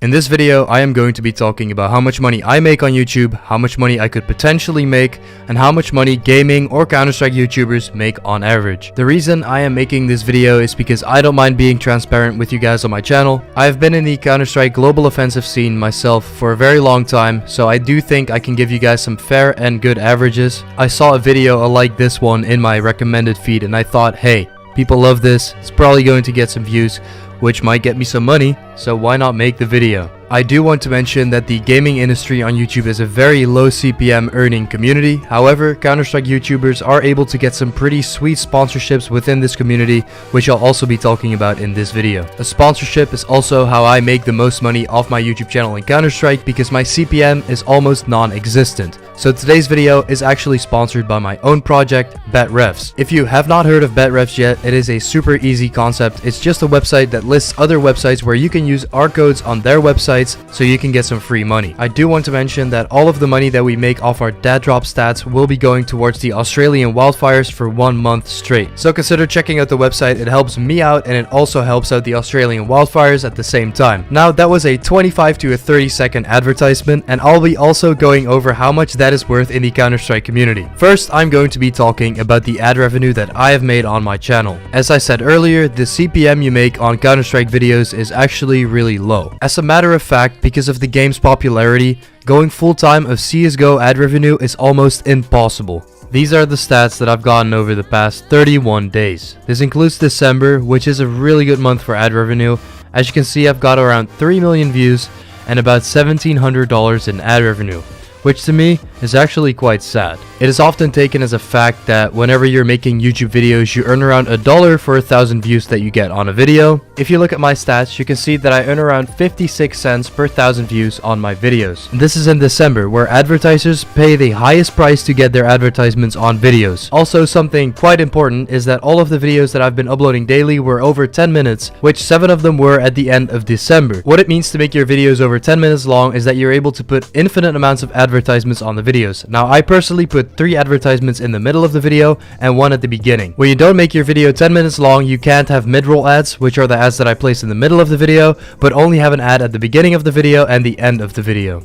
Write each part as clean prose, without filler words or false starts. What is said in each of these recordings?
In this video, I am going to be talking about how much money I make on YouTube, how much money I could potentially make, and how much money gaming or Counter-Strike YouTubers make on average. The reason I am making this video is because I don't mind being transparent with you guys on my channel. I have been in the Counter-Strike global offensive scene myself for a very long time, so I do think I can give you guys some fair and good averages. I saw a video like this one in my recommended feed and I thought, hey, people love this, it's probably going to get some views, which might get me some money, so why not make the video? I do want to mention that the gaming industry on YouTube is a very low CPM earning community. However, Counter-Strike YouTubers are able to get some pretty sweet sponsorships within this community, which I'll also be talking about in this video. A sponsorship is also how I make the most money off my YouTube channel in Counter-Strike because my CPM is almost non-existent. So today's video is actually sponsored by my own project, BetRefs. If you have not heard of BetRefs yet, it is a super easy concept. It's just a website that lists other websites where you can use our codes on their websites so you can get some free money. I do want to mention that all of the money that we make off our dad drop stats will be going towards the Australian wildfires for 1 month straight. So consider checking out the website, it helps me out and it also helps out the Australian wildfires at the same time. Now that was a 25 to a 30 second advertisement and I'll be also going over how much that is worth in the Counter-Strike community. First, I'm going to be talking about the ad revenue that I have made on my channel. As I said earlier, the CPM you make on Counter-Strike videos is actually really low. As a matter of fact, because of the game's popularity, going full-time of CSGO ad revenue is almost impossible. These are the stats that I've gotten over the past 31 days. This includes December, which is a really good month for ad revenue. As you can see, I've got around 3 million views and about $1,700 in ad revenue, which to me is actually quite sad. It is often taken as a fact that whenever you're making YouTube videos, you earn around $1 for 1,000 views that you get on a video. If you look at my stats, you can see that I earn around 56 cents per 1,000 views on my videos. This is in December, where advertisers pay the highest price to get their advertisements on videos. Also, something quite important is that all of the videos that I've been uploading daily were over 10 minutes, which 7 of them were at the end of December. What it means to make your videos over 10 minutes long is that you're able to put infinite amounts of advertisements on the videos. Now, I personally put 3 advertisements in the middle of the video and 1 at the beginning. When you don't make your video 10 minutes long, you can't have mid-roll ads, which are the ads that I place in the middle of the video, but only have an ad at the beginning of the video and the end of the video.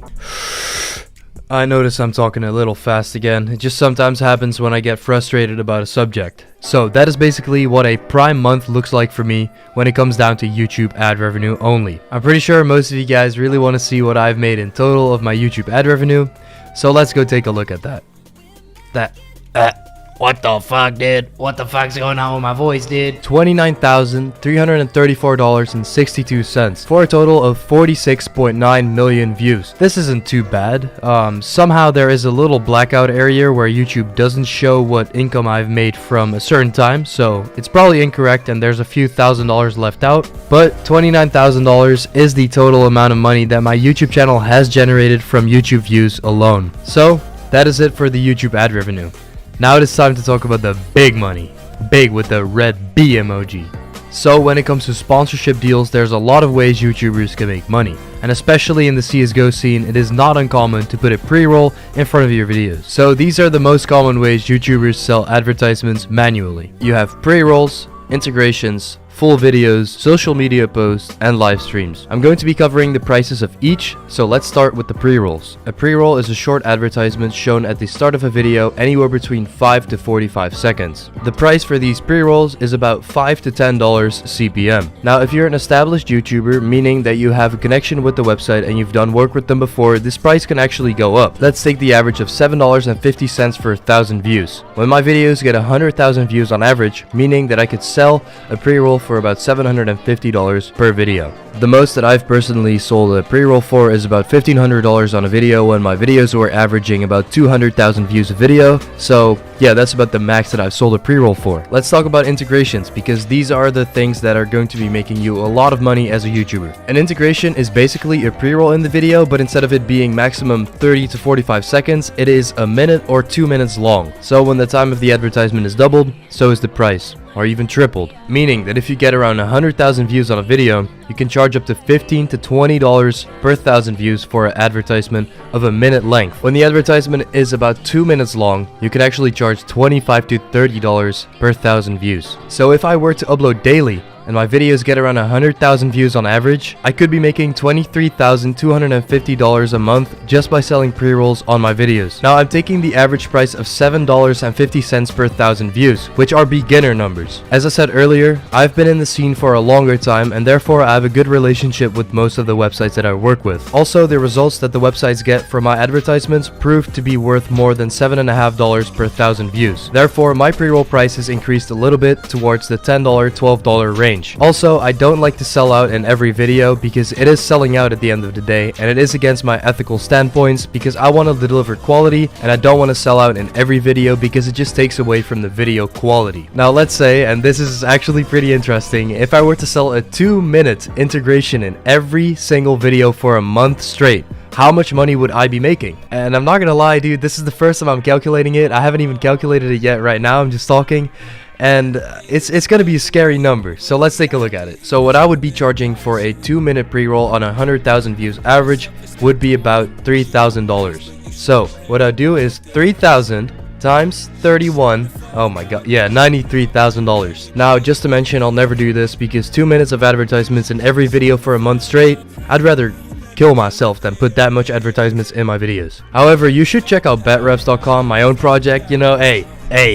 I notice I'm talking a little fast again. It just sometimes happens when I get frustrated about a subject. So that is basically what a prime month looks like for me when it comes down to YouTube ad revenue only. I'm pretty sure most of you guys really want to see what I've made in total of my YouTube ad revenue. So let's go take a look at that. What the fuck, dude? What the fuck's going on with my voice, dude? $29,334.62 for a total of 46.9 million views. This isn't too bad. Somehow there is a little blackout area where YouTube doesn't show what income I've made from a certain time, so it's probably incorrect and there's a few $1,000s left out, but $29,000 is the total amount of money that my YouTube channel has generated from YouTube views alone. So that is it for the YouTube ad revenue. Now it is time to talk about the big money. Big with the red B emoji. So when it comes to sponsorship deals, there's a lot of ways YouTubers can make money. And especially in the CSGO scene, it is not uncommon to put a pre-roll in front of your videos. So these are the most common ways YouTubers sell advertisements manually. You have pre-rolls, integrations, full videos, social media posts, and live streams. I'm going to be covering the prices of each, so let's start with the pre-rolls. A pre-roll is a short advertisement shown at the start of a video anywhere between 5 to 45 seconds. The price for these pre-rolls is about $5 to $10 CPM. Now, if you're an established YouTuber, meaning that you have a connection with the website and you've done work with them before, this price can actually go up. Let's take the average of $7.50 for 1,000 views. When my videos get 100,000 views on average, meaning that I could sell a pre-roll for about $750 per video. The most that I've personally sold a pre-roll for is about $1,500 on a video when my videos were averaging about 200,000 views a video. So yeah, that's about the max that I've sold a pre-roll for. Let's talk about integrations because these are the things that are going to be making you a lot of money as a YouTuber. An integration is basically a pre-roll in the video, but instead of it being maximum 30 to 45 seconds, it is a minute or 2 minutes long. So when the time of the advertisement is doubled, so is the price, or even tripled, meaning that if you get around 100,000 views on a video, you can charge up to $15 to $20 per 1,000 views for an advertisement of a minute length. When the advertisement is about 2 minutes long, you can actually charge $25 to $30 per 1,000 views. So if I were to upload daily, and my videos get around 100,000 views on average, I could be making $23,250 a month just by selling pre-rolls on my videos. Now I'm taking the average price of $7.50 per 1,000 views, which are beginner numbers. As I said earlier, I've been in the scene for a longer time and therefore I have a good relationship with most of the websites that I work with. Also, the results that the websites get from my advertisements prove to be worth more than $7.50 per 1,000 views. Therefore, my pre-roll price has increased a little bit towards the $10, $12 range. Also, I don't like to sell out in every video because it is selling out at the end of the day, and it is against my ethical standpoints because I want to deliver quality and I don't want to sell out in every video because it just takes away from the video quality. Now let's say, and this is actually pretty interesting, if I were to sell a 2-minute integration in every single video for a month straight, how much money would I be making? And I'm not gonna lie, dude, this is the first time I'm calculating it. I haven't even calculated it yet right now, I'm just talking. And it's gonna be a scary number, so let's take a look at it. So what I would be charging for a 2-minute pre-roll on 100,000 views average would be about $3,000. So what I do is 3,000 times 31, oh my god, yeah, $93,000. Now just to mention, I'll never do this because 2 minutes of advertisements in every video for a month straight, I'd rather kill myself than put that much advertisements in my videos. However, you should check out betrefs.com, my own project, you know, hey,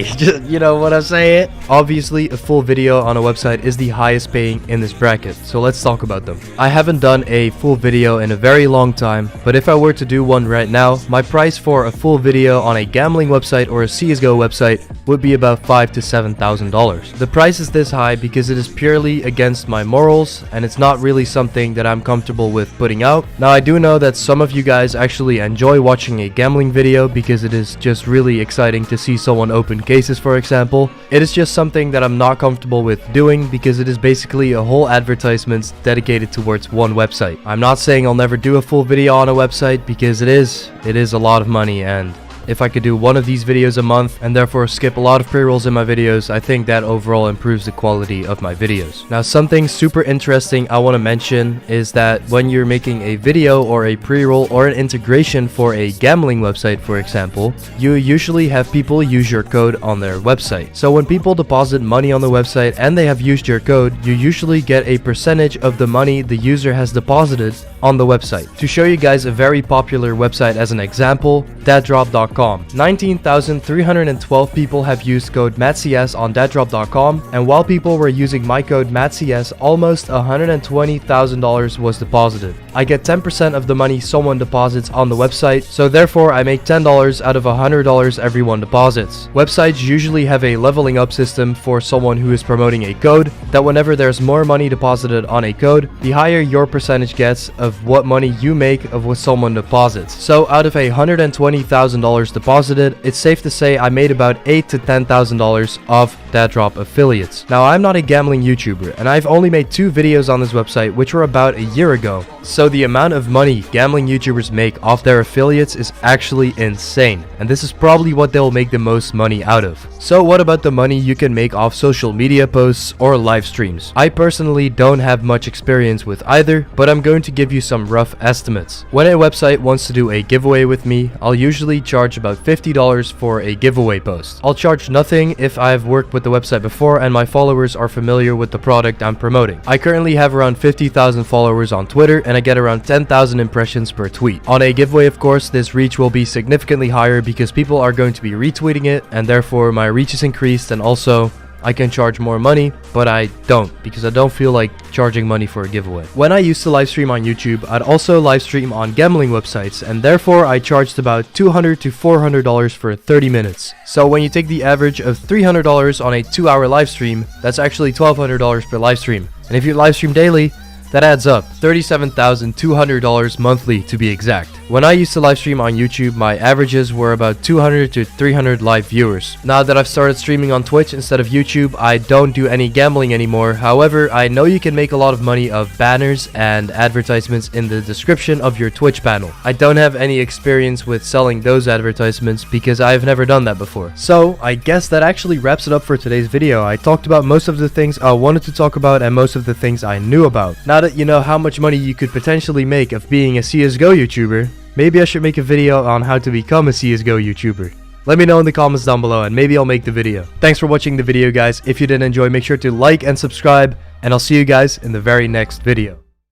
just, you know what I'm saying? Obviously, a full video on a website is the highest paying in this bracket, so let's talk about them. I haven't done a full video in a very long time, but if I were to do one right now, my price for a full video on a gambling website or a CSGO website would be about $5,000 to $7,000. The price is this high because it is purely against my morals, and it's not really something that I'm comfortable with putting out. Now, I do know that some of you guys actually enjoy watching a gambling video because it is just really exciting to see someone open cases, for example. It is just something that I'm not comfortable with doing because it is basically a whole advertisement dedicated towards one website. I'm not saying I'll never do a full video on a website because it is a lot of money, and if I could do one of these videos a month and therefore skip a lot of pre-rolls in my videos, I think that overall improves the quality of my videos. Now, something super interesting I want to mention is that when you're making a video or a pre-roll or an integration for a gambling website, for example, you usually have people use your code on their website. So when people deposit money on the website and they have used your code, you usually get a percentage of the money the user has deposited on the website. To show you guys a very popular website as an example, datdrop.com. 19,312 people have used code MATCS on datdrop.com, and while people were using my code MATCS, almost $120,000 was deposited. I get 10% of the money someone deposits on the website, so therefore I make $10 out of $100 everyone deposits. Websites usually have a leveling up system for someone who is promoting a code, that whenever there's more money deposited on a code, the higher your percentage gets of what money you make of what someone deposits. So out of $120,000 deposited, it's safe to say I made about $8,000 to $10,000 of DatDrop affiliates. Now, I'm not a gambling YouTuber, and I've only made 2 videos on this website, which were about a year ago. So the amount of money gambling YouTubers make off their affiliates is actually insane, and this is probably what they'll make the most money out of. So what about the money you can make off social media posts or live streams? I personally don't have much experience with either, but I'm going to give you some rough estimates. When a website wants to do a giveaway with me, I'll usually charge about $50 for a giveaway post. I'll charge nothing if I've worked with the website before and my followers are familiar with the product I'm promoting. I currently have around 50,000 followers on Twitter, and I get around 10,000 impressions per tweet. On a giveaway, of course, this reach will be significantly higher because people are going to be retweeting it, and therefore my reach is increased, and also I can charge more money, but I don't because I don't feel like charging money for a giveaway. When I used to live stream on YouTube, I'd also live stream on gambling websites, and therefore I charged about $200 to $400 for 30 minutes. So when you take the average of $300 on a 2-hour live stream, that's actually $1,200 per live stream. And if you live stream daily, that adds up $37,200 monthly to be exact. When I used to live stream on YouTube, my averages were about 200 to 300 live viewers. Now that I've started streaming on Twitch instead of YouTube, I don't do any gambling anymore. However, I know you can make a lot of money of banners and advertisements in the description of your Twitch panel. I don't have any experience with selling those advertisements because I've never done that before. So I guess that actually wraps it up for today's video. I talked about most of the things I wanted to talk about and most of the things I knew about. Now that you know how much money you could potentially make of being a CSGO YouTuber, maybe I should make a video on how to become a CSGO YouTuber. Let me know in the comments down below and maybe I'll make the video. Thanks for watching the video, guys. If you did enjoy, make sure to like and subscribe, and I'll see you guys in the very next video.